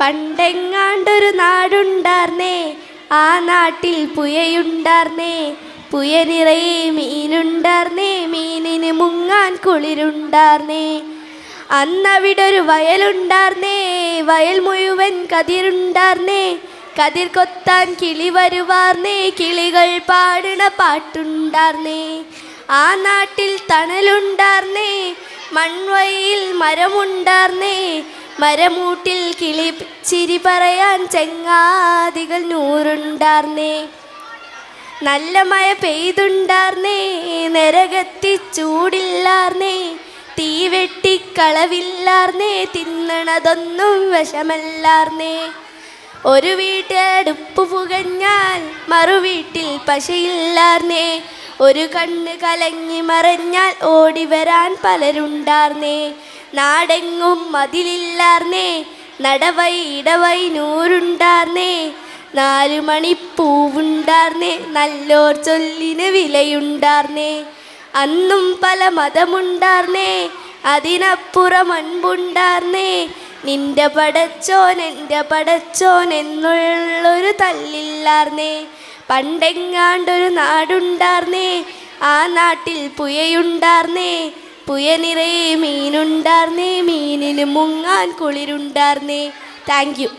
പണ്ടെങ്ങാണ്ടൊരു നാടുണ്ടാർന്നേ, ആ നാട്ടിൽ പുയയുണ്ടാർന്നേ. പുയ നിറയെ മീനുണ്ടാർന്നേ, മീനിന് മുങ്ങാൻ കുളിരുണ്ടാർന്നേ. അന്നവിടൊരു വയലുണ്ടാർന്നേ, വയൽ മുഴുവൻ കതിരുണ്ടാർന്നേ. കതിർ കൊത്താൻ കിളി വരുവാർന്നേ, കിളികൾ പാടുന്ന പാട്ടുണ്ടാർന്നേ. ആ നാട്ടിൽ തണലുണ്ടാർന്നേ, മൺവയിൽ മരമുണ്ടാർന്നേ. മരമൂട്ടിൽ കിളി ചിരി പറയാൻ ചെങ്ങാതികൾ നൂറുണ്ടാർന്നേ. നല്ല മഴ പെയ്തുണ്ടാർന്നേ, നരകത്തി ചൂടില്ലാർന്നേ. തീ വെട്ടിക്കളവില്ലാർന്നേ, തിന്നണതൊന്നും വിഷമല്ലാർന്നേ. ഒരു വീട്ടടുപ്പ് പുകഞ്ഞാൽ മറുവീട്ടിൽ പശയില്ലാർന്നേ. ഒരു കണ്ണ് കലങ്ങി മറഞ്ഞാൽ ഓടി വരാൻ പലരുണ്ടാർന്നേ. നാടെങ്ങും മതിലില്ലാർന്നേ, നടവൈ ഇടവൈ നൂറുണ്ടാർന്നേ. 4 മണിപ്പൂവുണ്ടാർന്നേ, നല്ലോർ ചൊല്ലിന് വിലയുണ്ടാർന്നേ. അന്നും പല മതമുണ്ടാർന്നേ, അതിനപ്പുറം അൻപുണ്ടാർന്നേ. നിന്റെ പടച്ചോൻ എൻ്റെ പടച്ചോൻ എന്നുള്ളൊരു തല്ലില്ലാർന്നേ. പണ്ടെങ്ങാണ്ടൊരു നാടുണ്ടാർന്നേ, ആ നാട്ടിൽ പുയയുണ്ടാർന്നേ. പുയ നിറയെ മീനുണ്ടാർന്നേ, മീനിന് മുങ്ങാൻ കുളിരുണ്ടാർന്നേ. Thank you.